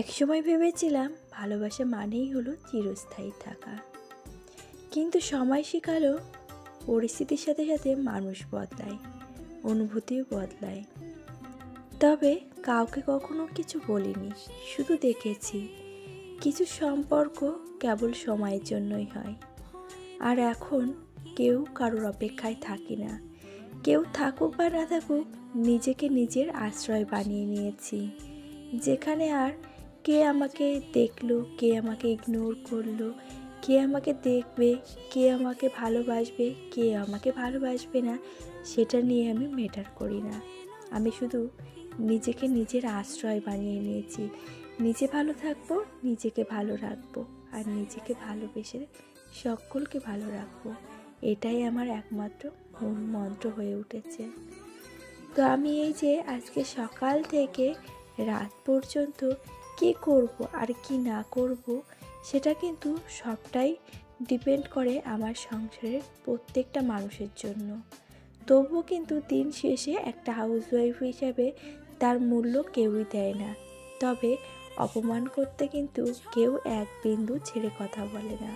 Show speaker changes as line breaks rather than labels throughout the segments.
একসময় ভেবেছিলাম ভালোবাসা মানেই হলো চিরস্থায়ী থাকা, কিন্তু সময় শেখালো পরিস্থিতির সাথে সাথে মানুষ বদলায়, অনুভূতিও বদলায়। তবে কাউকে কখনো কিছু বলিনি, শুধু দেখেছি কিছু সম্পর্ক কেবল সময়ের জন্যই হয়। আর এখন কেউ কারোর অপেক্ষায় থাকি না, কেউ থাকুক বা না থাকুক নিজেকে নিজের আশ্রয় বানিয়ে নিয়েছি, যেখানে আর কে আমাকে দেখলো, কে আমাকে ইগনোর করলো, কে আমাকে দেখবে, কে আমাকে ভালোবাসবে, কে আমাকে ভালোবাসবে না, সেটা নিয়ে আমি ম্যাটার করি না। আমি শুধু নিজেকে নিজের আশ্রয় বানিয়ে নিয়েছি। নিজে ভালো থাকবো, নিজেকে ভালো রাখবো, আর নিজেকে ভালোবেসে সকলকে ভালো রাখবো। এটাই আমার একমাত্র মূল মন্ত্র হয়ে উঠেছে। তো আমি এই যে আজকে সকাল থেকে রাত পর্যন্ত কী করব আর কি না করব, সেটা কিন্তু সবটাই ডিপেন্ড করে আমার সংসারের প্রত্যেকটা মানুষের জন্য। তবুও কিন্তু দিন শেষে একটা হাউসওয়াইফ হিসাবে তার মূল্য কেউই দেয় না। তবে অপমান করতে কিন্তু কেউ এক বিন্দু ছেড়ে কথা বলে না।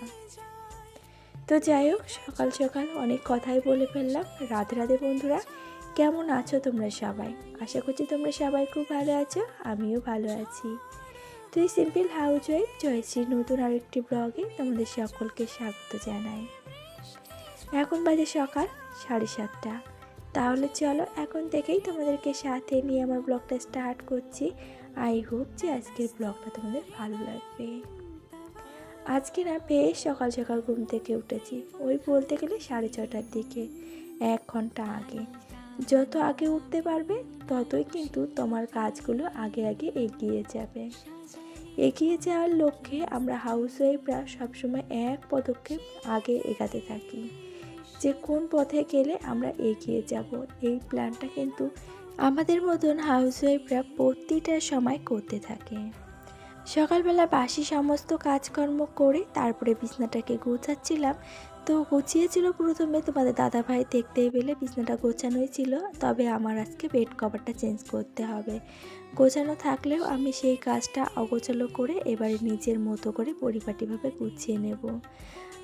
তো যাই হোক, সকাল সকাল অনেক কথাই বলে ফেললাম। রাধে রাধে বন্ধুরা, কেমন আছো তোমরা সবাই? আশা করছি তোমরা সবাই খুব ভালো আছো, আমিও ভালো আছি। তো এই সিম্পল হাউসওয়াইফ জয়শ্রীর নতুন আরেকটি ব্লগে তোমাদের সকলকে স্বাগত জানাই। এখন বাজে সকাল 7:30। তাহলে চলো এখন থেকেই তোমাদেরকে সাথে নিয়ে আমার ব্লগটা স্টার্ট করছি। আই হোপ যে আজকের ব্লগটা তোমাদের ভালো লাগবে। আজকে না বেশ সকাল সকাল ঘুম থেকে উঠেছি, ওই বলতে গেলে 6:30টার দিকে, 1 ঘন্টা আগে। যত আগে উঠতে পারবে ততই কিন্তু তোমার কাজগুলো আগে আগে এগিয়ে যাবে। এগিয়ে যাওয়ার লক্ষ্যে আমরা হাউসওয়াইফরা সবসময় এক পদক্ষেপ আগে এগাতে থাকি, যে কোন পথে গেলে আমরা এগিয়ে যাব। এই প্ল্যানটা কিন্তু আমাদের মতন হাউসওয়াইফরা প্রতিটা সময় করতে থাকে। সকালবেলা বাসি সমস্ত কাজকর্ম করে তারপরে বিছনাটাকে গোছাচ্ছিলাম। তো গুছিয়েছিল প্রথমে তোমাদের দাদাভাই, দেখতেই পেলে বিছনাটা গোছানোই ছিল। তবে আমার আজকে বেড কভারটা চেঞ্জ করতে হবে। গোছানো থাকলেও আমি সেই কাজটা অগোছালো করে এবারে নিজের মতো করে পরিপাটিভাবে গুছিয়ে নেব।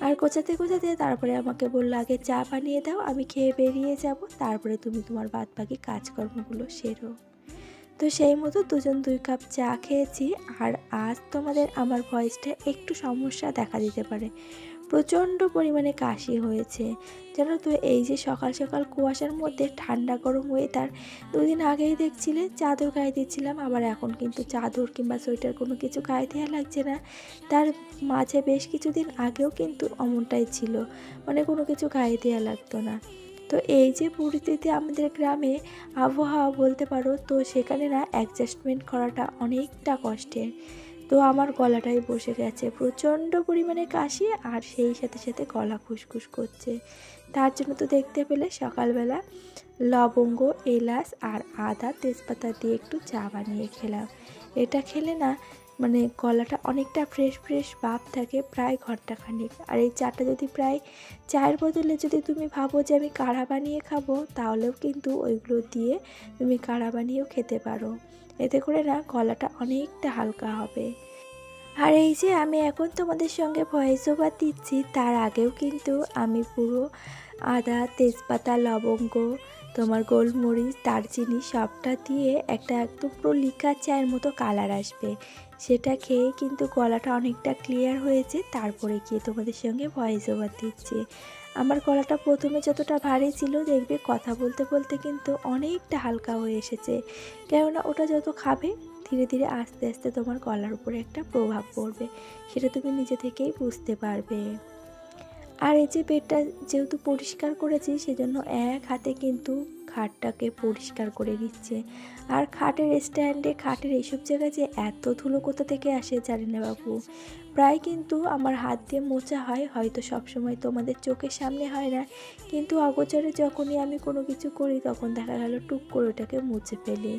আর গোছাতে গোছাতে তারপরে আমাকে বললো, আগে চা বানিয়ে দাও, আমি খেয়ে বেরিয়ে যাব, তারপরে তুমি তোমার বাদবাকি কাজকর্মগুলো সেরো। তো সেই মতো 2 কাপ চা খেয়েছি। আর আজ তোমাদের আমার ভয়েসটা একটু সমস্যা দেখা দিতে পারে, প্রচণ্ড পরিমাণে কাশি হয়েছে জানো তো। এই যে সকাল সকাল কুয়াশার মধ্যে ঠান্ডা গরম ওয়েদার, 2 দিন আগেই দেখছিলে চাদর গায়ে দিচ্ছিলাম, আবার এখন কিন্তু চাদর কিংবা সোয়েটার কোনো কিছু গায়ে দেওয়া লাগছে না। তার মাঝে বেশ কিছুদিন আগেও কিন্তু অমনটাই ছিল, মানে কোনো কিছু গায়ে দেওয়া লাগতো না। তো এই যে পরিস্থিতি আমাদের গ্রামে আবহাওয়া বলতে পারো, তো সেখানে না অ্যাডজাস্টমেন্ট করাটা অনেকটা কষ্টের। তো আমার গলাটাই বসে গেছে, প্রচণ্ড পরিমাণে কাশি, আর সেই সাথে সাথে গলা খুসখুস করছে। তার জন্য তো দেখতে পেলে সকালবেলা লবঙ্গ, এলাচ আর আদা, তেজপাতা দিয়ে একটু চা বানিয়ে খেলাম। এটা খেলে না মানে গলাটা অনেকটা ফ্রেশ ফ্রেশ ভাব থাকে প্রায় ঘন্টাখানিক। আর এই চাটা যদি প্রায় চায়ের বদলে যদি তুমি ভাবো যে আমি কাঢ়া বানিয়ে খাবো, তাহলেও কিন্তু ওইগুলো দিয়ে তুমি কাঢ়া বানিয়েও খেতে পারো। এতে করে না গলাটা অনেকটা হালকা হবে। আর এই যে আমি এখন তোমাদের সঙ্গে ভয়েস ওভার দিচ্ছি, তার আগেও কিন্তু আমি পুরো আদা, তেজপাতা, লবঙ্গ, তোমার গোলমরিচ, দারচিনি সবটা দিয়ে একটা একদম পুরো লিকার চায়ের মতো কালার আসবে, সেটা খেয়ে কিন্তু গলাটা অনেকটা ক্লিয়ার হয়েছে। তারপরে গিয়ে তোমাদের সঙ্গে ভয়েস ওভার দিচ্ছি। আমার গলাটা প্রথমে যতটা ভারী ছিল, দেখবে কথা বলতে বলতে কিন্তু অনেকটা হালকা হয়ে এসেছে। কেননা ওটা যত খাবে ধীরে ধীরে আস্তে আস্তে তোমার গলার উপরে একটা প্রভাব পড়বে, সেটা তুমি নিজে থেকেই বুঝতে পারবে। আর এই যে বেডটা যেহেতু পরিষ্কার করেছি, সেজন্য এক হাতে কিন্তু খাটটাকে পরিষ্কার করে দিচ্ছে। আর খাটের স্ট্যান্ডে, খাটের এইসব জায়গায় যে এত ধুলো কোথা থেকে আসে জানি না বাবু। প্রায় কিন্তু আমার হাত দিয়ে মোছা হয়, হয়তো সবসময় তোমাদের চোখের সামনে হয় না, কিন্তু অগোচরে যখনই আমি কোনো কিছু করি তখন দেখা গেল টুক করে ওটাকে মুছে ফেলি।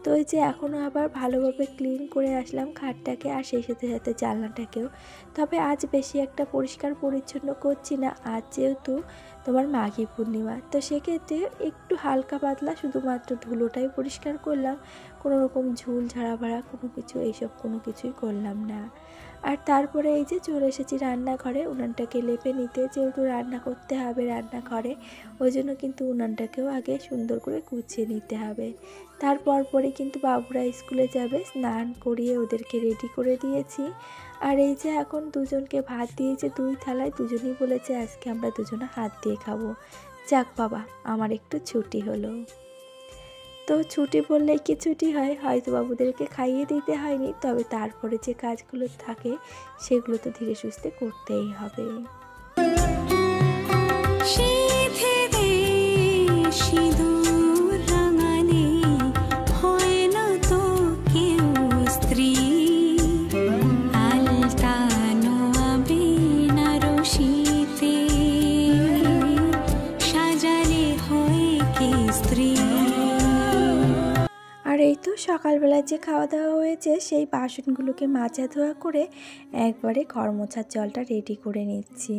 তো এই যে এখনও আবার ভালোভাবে ক্লিন করে আসলাম খাটটাকে আর সেই সাথে সাথে জানলাটাকেও। তবে আজ বেশি একটা পরিষ্কার পরিচ্ছন্ন করছি না, আজ যেহেতু তোমার মাঘী পূর্ণিমা, তো সেক্ষেত্রে একটু হালকা পাতলা শুধুমাত্র ধুলোটাই পরিষ্কার করলাম, কোনো রকম ঝুল ঝাড়া ভাড়া কোনো কিছু এইসব কোনো কিছুই করলাম না। আর তারপরে এই যে চলে এসেছি রান্নাঘরে উনানটাকে লেপে নিতে, যেহেতু রান্না করতে হবে রান্নাঘরে, ওই জন্য কিন্তু উনানটাকেও আগে সুন্দর করে গুছিয়ে নিতে হবে। তারপর পরে কিন্তু বাবুরা স্কুলে যাবে, স্নান করিয়ে ওদেরকে রেডি করে দিয়েছি। আর এই যে এখন দুজনকে ভাত দিয়েছে 2 থালায়, দুজনেই বলেছে আজকে আমরা দুজনে হাত দিয়ে খাবো। যাক বাবা, আমার একটু ছুটি হলো। তো ছুটি বললেই কি ছুটি হয়, হয়তো বাবুদেরকে খাইয়ে দিতে হয়নি, তবে তারপরে যে কাজগুলো থাকে সেগুলো তো ধীরে সুস্থে করতেই হবে। আর এই তো সকালবেলায় যে খাওয়া দাওয়া হয়েছে সেই বাসনগুলোকে মাজা ধোয়া করে একবারে ঘর মোছার জলটা রেডি করে নিচ্ছি।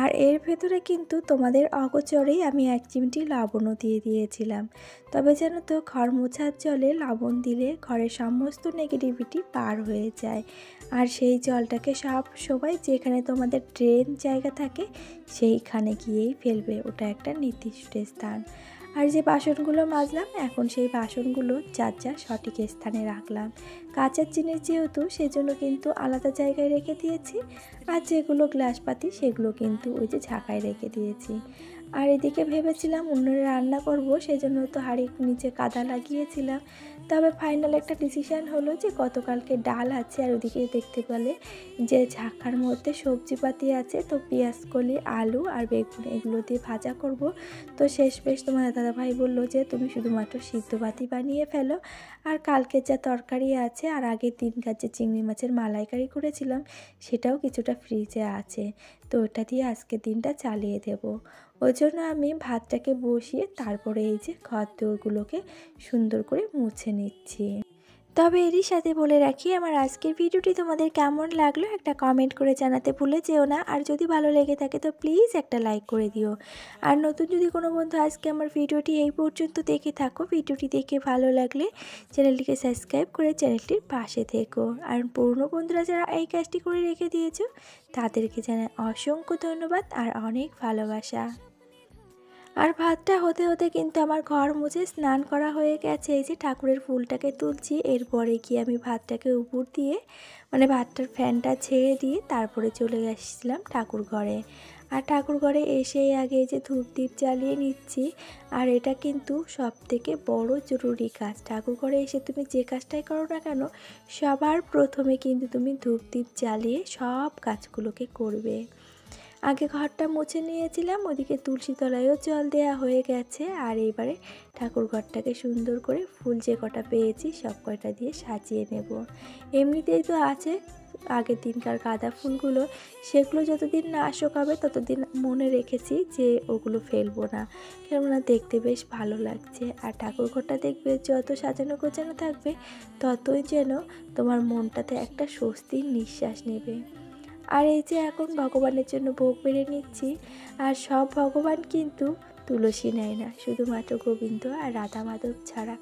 আর এর ভেতরে কিন্তু তোমাদের অগোচরেই আমি 1 চিমটি লবণও দিয়ে দিয়েছিলাম। তবে জানো তো, ঘর মোছার জলে লবণ দিলে ঘরের সমস্ত নেগেটিভিটি পার হয়ে যায়, আর সেই জলটাকে সব সময় যেখানে তোমাদের ড্রেন জায়গা থাকে সেইখানে গিয়েই ফেলবে, ওটা একটা নির্দিষ্ট স্থান। আর যে বাসনগুলো মাজলাম এখন সেই বাসনগুলো যার যার সঠিক স্থানে রাখলাম। কাঁচের জিনিস যেহেতু সেজন্য কিন্তু আলাদা জায়গায় রেখে দিয়েছি, আর যেগুলো গ্লাসপাতি সেগুলো কিন্তু ওই যে ঝাঁকায় রেখে দিয়েছি। আর এদিকে ভেবেছিলাম উনুনে রান্না করব, সেজন্য তো হাঁড়ির নিচে কাদা লাগিয়েছিলাম। তবে ফাইনাল একটা ডিসিশান হলো যে গতকালকে ডাল আছে, আর ওদিকে দেখতে পেলে যে ঝাঁকার মধ্যে সবজিপাতি আছে, তো পেঁয়াজ কলি, আলু আর বেগুন এগুলো দিয়ে ভাজা করব। তো শেষমেশ তোমার দাদাভাই বললো যে তুমি শুধুমাত্র সিদ্ধপাতি বানিয়ে ফেলো, আর কালকের যা তরকারি আছে আর আগের দিনকার যে চিংড়ি মাছের মালাইকারি করেছিলাম সেটাও কিছুটা ফ্রিজে আছে, তো ওটা দিয়ে আজকের দিনটা চালিয়ে দেব। ওই জন্য আমি ভাতটাকে বসিয়ে তারপরে এই যে ঘর দোরগুলোকে সুন্দর করে মুছে নিচ্ছি। তবে এরই সাথে বলে রাখি, আমার আজকের ভিডিওটি তোমাদের কেমন লাগলো একটা কমেন্ট করে জানাতে ভুলে যেও না। আর যদি ভালো লেগে থাকে তো প্লিজ একটা লাইক করে দিও। আর নতুন যদি কোনো বন্ধু আজকে আমার ভিডিওটি এই পর্যন্ত দেখে থাকো, ভিডিওটি দেখে ভালো লাগলে চ্যানেলটিকে সাবস্ক্রাইব করে চ্যানেলটির পাশে থেকো। আর পুরনো বন্ধুরা যারা এই কাজটি করে রেখে দিয়েছো তাদেরকে জানাই অসংখ্য ধন্যবাদ আর অনেক ভালোবাসা। আর ভাতটা হতে হতে কিন্তু আমার ঘর মুছে স্নান করা হয়ে গেছে। এই যে ঠাকুরের ফুলটাকে তুলছি, এরপরে গিয়ে আমি ভাতটাকে উপর দিয়ে মানে ভাতটার ফ্যানটা ছেড়ে দিয়ে তারপরে চলে গেছিলাম ঠাকুর ঘরে। আর ঠাকুর ঘরে এসেই আগে এই যে ধূপ দ্বীপ জ্বালিয়ে নিচ্ছি। আর এটা কিন্তু সব থেকে বড় জরুরি কাজ, ঠাকুর ঘরে এসে তুমি যে কাজটাই করো না কেন সবার প্রথমে কিন্তু তুমি ধূপ দ্বীপ জ্বালিয়ে সব কাজগুলোকে করবে। আগে ঘরটা মুছে নিয়েছিলাম, ওদিকে তুলসী তলায়ও জল দেওয়া হয়ে গেছে। আর এবারে ঠাকুর ঘরটাকে সুন্দর করে ফুল যে কটা পেয়েছি সব কয়টা দিয়ে সাজিয়ে নেব। এমনিতেই তো আছে আগের দিনকার গাঁদা ফুলগুলো, সেগুলো যতদিন না শুকাবে ততদিন মনে রেখেছি যে ওগুলো ফেলবো না, কেননা দেখতে বেশ ভালো লাগছে। আর ঠাকুর ঘরটা দেখবে যত সাজানো গোছানো থাকবে ততই যেন তোমার মনটাতে একটা স্বস্তির নিঃশ্বাস নেবে। আর এই যে এখন ভগবানের জন্য ভোগ বেড়ে নিচ্ছি। আর সব ভগবান কিন্তু তুলসী নেয় না, শুধুমাত্র গোবিন্দ আর রাধা মাধব ছাড়া,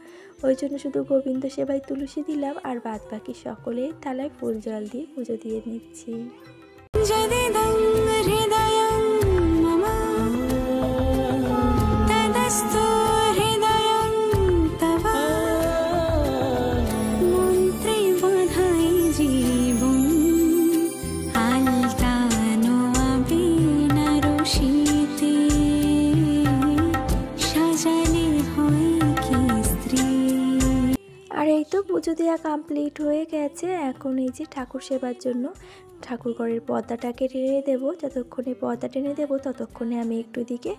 ওই জন্য শুধু গোবিন্দ সেবায় তুলসী দিলাম, আর বাদ বাকি সকলেই থালায় ফুল জল দিয়ে পুজো দিয়ে নিচ্ছি। আর এই তো পুজো দেওয়া কমপ্লিট হয়ে গেছে। এখন এই যে ঠাকুর সেবার জন্য ঠাকুর ঘরের পর্দাটাকে টেনে দেবো, যতক্ষণে পর্দা টেনে দেবো ততক্ষণে আমি একটু দিকে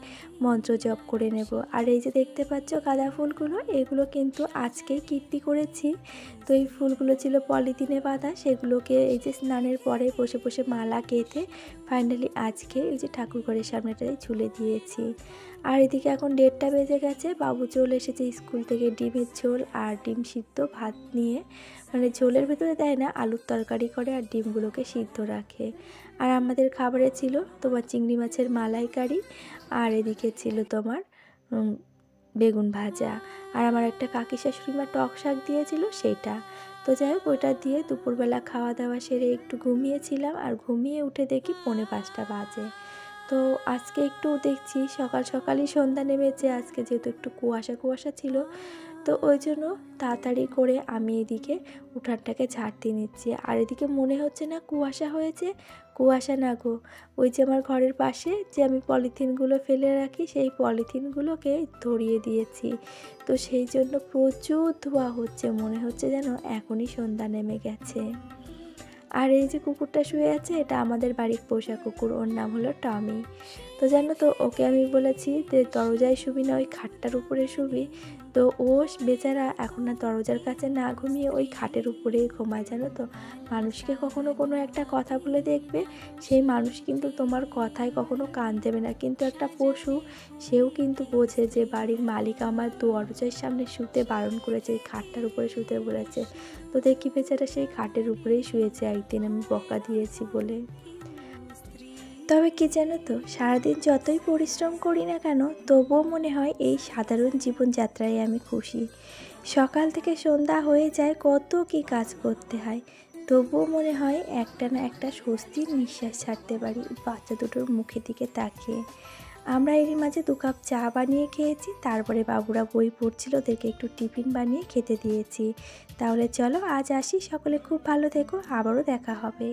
মন্ত্র জপ করে নেব। আর এই যে দেখতে পাচ্ছ গাঁদা ফুলগুলো, এগুলো কিন্তু আজকেই কীর্তি করেছি। তো এই ফুলগুলো ছিল পলিথিনে বাঁধা, সেগুলোকে এই যে স্নানের পরে বসে বসে মালা গেঁথে ফাইনালি আজকে এই যে ঠাকুর ঘরের সামনেটায় ঝুলে দিয়েছি। আর এদিকে এখন 1:30 বেজে গেছে, বাবু চলে এসেছে স্কুল থেকে ডিমের ঝোল আর ডিম সিদ্ধ ভাত নিয়ে। মানে ঝোলের ভেতরে দেয় না, আলুর তরকারি করে আর ডিমগুলোকে সিদ্ধ রাখে। আর আমাদের খাবারে ছিল তোমার চিংড়ি মাছের মালাইকারি, আর এদিকে ছিল তোমার বেগুন ভাজা, আর আমার একটা কাকি শাশুড়িমা টক শাক দিয়েছিল সেইটা। তো যাই হোক, ওইটা দিয়ে দুপুরবেলা খাওয়া দাওয়া সেরে একটু ঘুমিয়েছিলাম, আর ঘুমিয়ে উঠে দেখি 4:45 বাজে। তো আজকে একটু দেখছি সকাল সকালই সন্ধ্যা নেমেছে, আজকে যেহেতু একটু কুয়াশা কুয়াশা ছিল, তো ওই জন্য তাড়াতাড়ি করে আমি এদিকে উঠানটাকে ঝাড় দিয়ে নিচ্ছি। আর এদিকে মনে হচ্ছে না কুয়াশা হয়েছে, কুয়াশা না গো, ওই যে আমার ঘরের পাশে যে আমি পলিথিনগুলো ফেলে রাখি সেই পলিথিনগুলোকে ধরিয়ে দিয়েছি, তো সেই জন্য প্রচুর ধোঁয়া হচ্ছে, মনে হচ্ছে যেন এখনই সন্ধ্যা নেমে গেছে। আর এই যে কুকুরটা শুয়ে আছে, এটা আমাদের বাড়ির পোষা কুকুর, ওর নাম হলো টমি। তো জানো তো, ওকে আমি বলেছি যে দরজায় শুবি না, ওই খাটটার উপরে শুবি। তো ও বেচারা এখন আর দরজার কাছে না ঘুমিয়ে ওই খাটের উপরেই ঘুমায়। জানো তো, মানুষকে কখনো কোনো একটা কথা বলে দেখবে, সেই মানুষ কিন্তু তোমার কথায় কখনো কান দেবে না, কিন্তু একটা পশু সেও কিন্তু বোঝে যে বাড়ির মালিক আমার দরজার সামনে শুতে বারণ করেছে, এই খাটটার উপরে শুতে বলেছে। তো দেখি বেচারা সেই খাটের উপরেই শুয়েছে একদিন আমি বকা দিয়েছি বলে। তবে কি জানো তো, সারাদিন যতই পরিশ্রম করি না কেন, তবুও মনে হয় এই সাধারণ জীবনযাত্রায় আমি খুশি। সকাল থেকে সন্ধ্যা হয়ে যায়, কত কি কাজ করতে হয়, তবুও মনে হয় একটা না একটা স্বস্তির নিঃশ্বাস ছাড়তে পারি বাচ্চা দুটোর মুখের দিকে তাকিয়ে। আমরা এর মাঝে 2 কাপ চা বানিয়ে খেয়েছি, তারপরে বাবুরা বই পড়ছিল, ওদেরকে একটু টিফিন বানিয়ে খেতে দিয়েছি। তাহলে চলো আজ আসি, সকলে খুব ভালো থেকো, আবারও দেখা হবে।